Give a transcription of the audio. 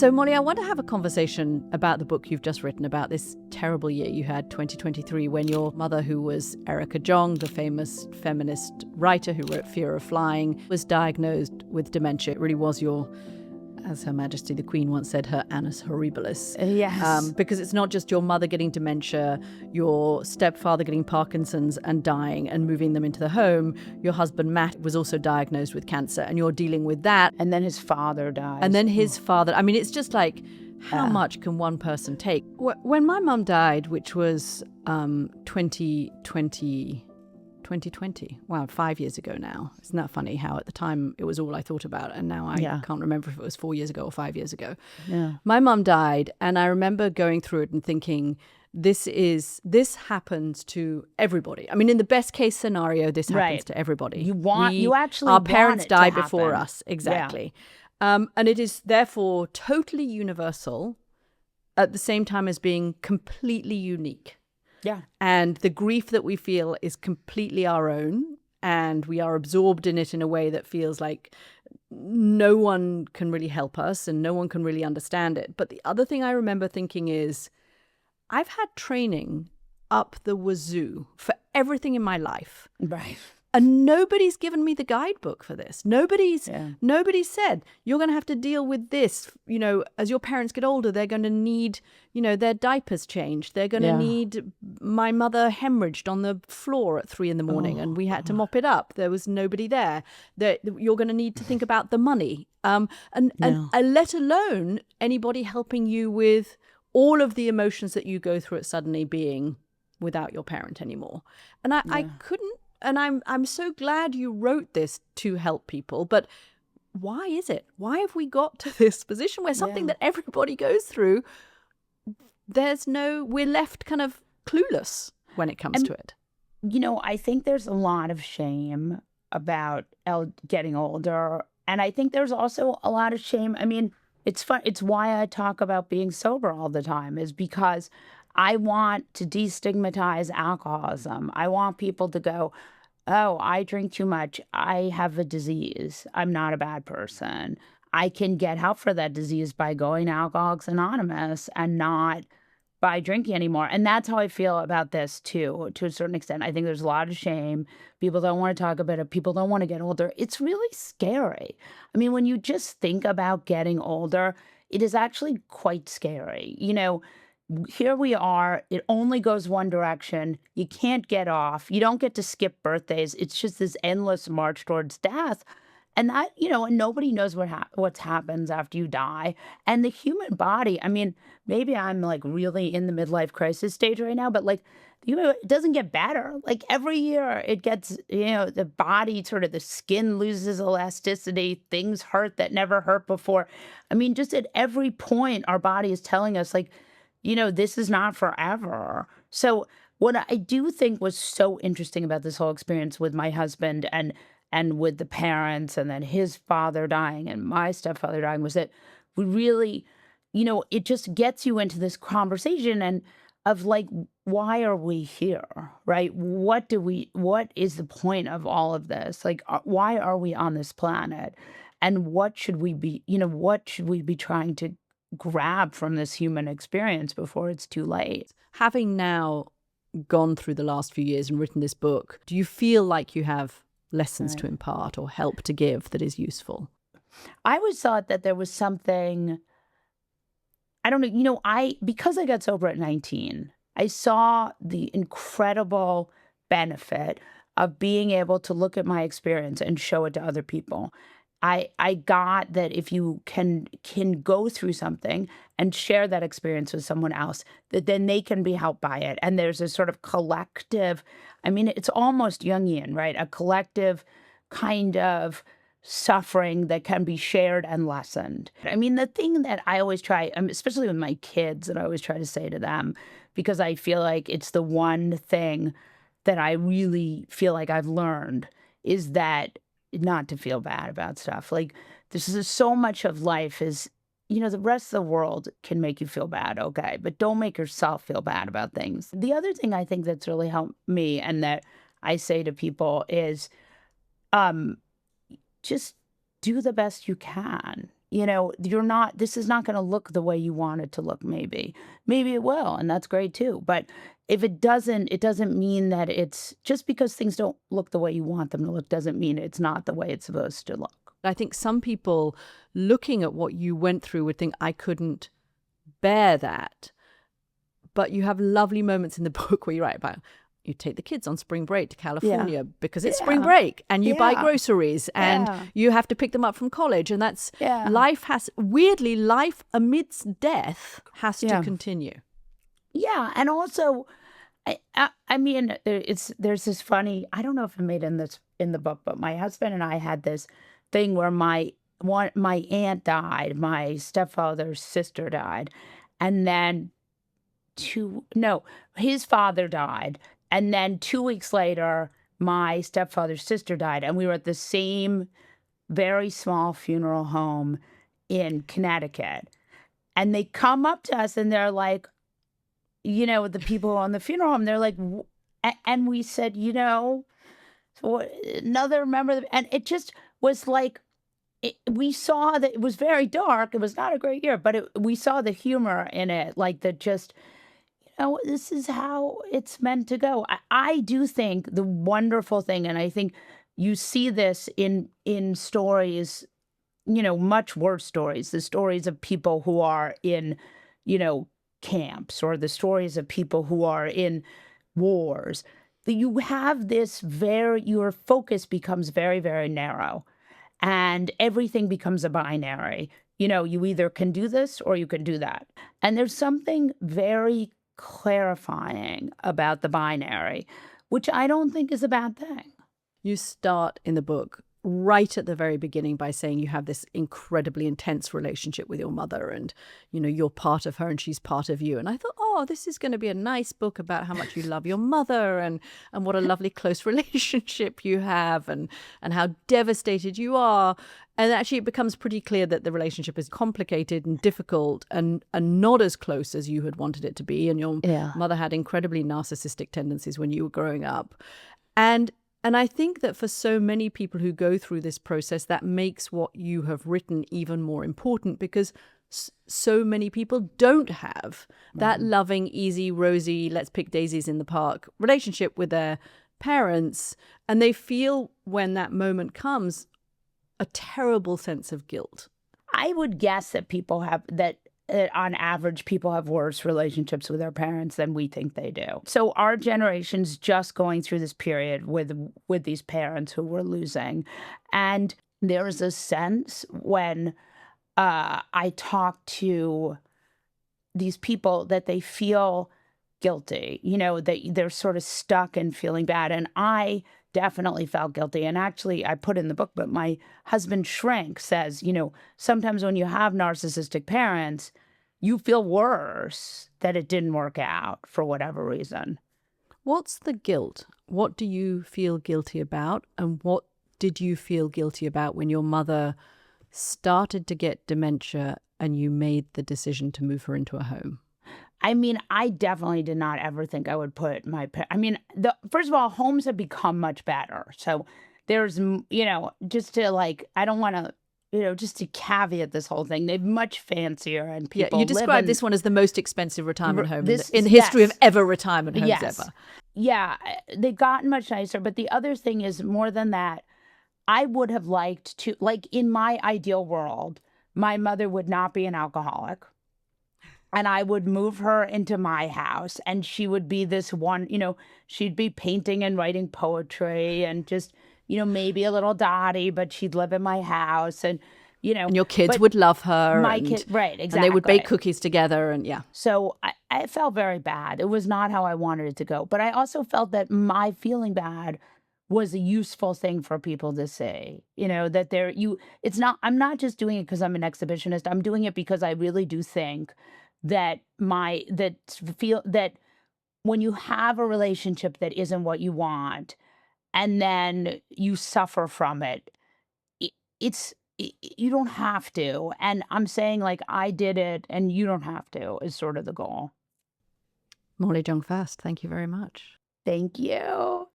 So, Molly, I want to have a conversation about the book you've just written about this terrible year you had, 2023, when your mother, who was Erica Jong, the famous feminist writer who wrote Fear of Flying, was diagnosed with dementia. It really was your, as Her Majesty the Queen once said, her annus horribilis. Yes. Because it's not just your mother getting dementia, your stepfather getting Parkinson's and dying and moving them into the home. Your husband, Matt, was also diagnosed with cancer, and you're dealing with that. And then his father dies. And then his father, I mean, it's just like, how much can one person take? When my mum died, which was 2020, wow, 5 years ago now. Isn't that funny how at the time it was all I thought about, and now I can't remember if it was 4 years ago or 5 years ago. Yeah. My mum died, and I remember going through it and thinking, this happens to everybody. I mean, in the best case scenario, this happens to everybody. Our parents die before us. Exactly. Yeah. And it is therefore totally universal at the same time as being completely unique. Yeah. And the grief that we feel is completely our own, and we are absorbed in it in a way that feels like no one can really help us and no one can really understand it. But the other thing I remember thinking is, I've had training up the wazoo for everything in my life. Right. And nobody's given me the guidebook for this. Nobody's said, you're going to have to deal with this. You know, as your parents get older, they're going to need, their diapers changed. They're going to need, my mother hemorrhaged on the floor at 3 a.m. and we had to mop it up. There was nobody there. You're going to need to think about the money. And let alone anybody helping you with all of the emotions that you go through at suddenly being without your parent anymore. And I couldn't. And I'm so glad you wrote this to help people. But why is it? Why have we got to this position where something that everybody goes through, we're left kind of clueless when it comes to it? I think there's a lot of shame about getting older. And I think there's also a lot of shame. I mean, it's fun. It's why I talk about being sober all the time, is because I want to destigmatize alcoholism. I want people to go, oh, I drink too much. I have a disease. I'm not a bad person. I can get help for that disease by going to Alcoholics Anonymous and not by drinking anymore. And that's how I feel about this, too, to a certain extent. I think there's a lot of shame. People don't want to talk about it. People don't want to get older. It's really scary. I mean, when you just think about getting older, it is actually quite scary. Here we are. It only goes one direction. You can't get off. You don't get to skip birthdays. It's just this endless march towards death. And that, and nobody knows what happens after you die. And the human body, I mean, maybe I'm like really in the midlife crisis stage right now, but like, it doesn't get better. Like every year it gets, the body, sort of the skin loses elasticity. Things hurt that never hurt before. I mean, just at every point, our body is telling us like, this is not forever. So what I do think was so interesting about this whole experience with my husband and with the parents and then his father dying and my stepfather dying was that we really, it just gets you into this conversation and of like, why are we here, right? What is the point of all of this? Like, why are we on this planet? And what should we be trying to grab from this human experience before it's too late? Having now gone through the last few years and written this book, do you feel like you have lessons to impart or help to give that is useful? I always thought that there was something, I don't know, because I got sober at 19, I saw the incredible benefit of being able to look at my experience and show it to other people. I got that if you can go through something and share that experience with someone else, that then they can be helped by it. And there's a sort of collective, I mean, it's almost Jungian, right? A collective kind of suffering that can be shared and lessened. I mean, the thing that I always try, especially with my kids, that I always try to say to them, because I feel like it's the one thing that I really feel like I've learned, is that not to feel bad about stuff. Like, this is so much of life is, the rest of the world can make you feel bad, okay, but don't make yourself feel bad about things. The other thing I think that's really helped me and that I say to people is just do the best you can. this is not going to look the way you want it to look. Maybe it will, and that's great too. But if it doesn't mean that it's just because things don't look the way you want them to look, doesn't mean it's not the way it's supposed to look. I think some people looking at what you went through would think, I couldn't bear that. But you have lovely moments in the book where you write about, you take the kids on spring break to California because it's spring break, and you buy groceries, and you have to pick them up from college. And that's life amidst death has to continue. Yeah. And also, I mean, there's this funny, I don't know if I made in the book, but my husband and I had this thing where my aunt died, my stepfather's sister died, and then his father died, and then 2 weeks later my stepfather's sister died, and we were at the same very small funeral home in Connecticut, and they come up to us and they're like, the people on the funeral home, they're like, and we said, so another member, and it just was like, we saw that it was very dark. It was not a great year, but we saw the humor in it, like that just, this is how it's meant to go. I do think the wonderful thing, and I think you see this in stories, much worse stories, the stories of people who are in, camps, or the stories of people who are in wars, that you have your focus becomes very, very narrow, and everything becomes a binary. You either can do this or you can do that. And there's something very clarifying about the binary, which I don't think is a bad thing. You start in the book right at the very beginning by saying you have this incredibly intense relationship with your mother, and you're part of her and she's part of you. And I thought, this is going to be a nice book about how much you love your mother, and what a lovely close relationship you have, and how devastated you are. And actually it becomes pretty clear that the relationship is complicated and difficult, and not as close as you had wanted it to be. And your mother had incredibly narcissistic tendencies when you were growing up. And I think that for so many people who go through this process, that makes what you have written even more important, because so many people don't have that loving, easy, rosy, let's pick daisies in the park relationship with their parents. And they feel, when that moment comes, a terrible sense of guilt. I would guess that on average, people have worse relationships with their parents than we think they do. So our generation's just going through this period with these parents who we're losing. And there's a sense when I talk to these people that they feel guilty, that they're sort of stuck and feeling bad. And I definitely felt guilty. And actually, I put in the book, but my husband Shrink says, sometimes when you have narcissistic parents, you feel worse that it didn't work out for whatever reason. What's the guilt? What do you feel guilty about? And what did you feel guilty about when your mother started to get dementia and you made the decision to move her into a home? I mean, I definitely did not ever think I would put first of all, homes have become much better. So there's, just to I don't want to, just to caveat this whole thing, they're much fancier, and people you described this one as the most expensive retirement home in the history of ever retirement homes ever. Yeah, they've gotten much nicer. But the other thing is, more than that, I would have liked to, in my ideal world, my mother would not be an alcoholic. And I would move her into my house, and she would be this one, she'd be painting and writing poetry, and just, maybe a little dotty, but she'd live in my house, and, And your kids would love her. Right, exactly. And they would bake cookies together, and So I felt very bad. It was not how I wanted it to go. But I also felt that my feeling bad was a useful thing for people to say, that I'm not just doing it because I'm an exhibitionist. I'm doing it because I really do think that when you have a relationship that isn't what you want, and then you suffer from it, you don't have to. And I'm saying, I did it and you don't have to, is sort of the goal. Molly Jong-Fast, thank you very much. Thank you.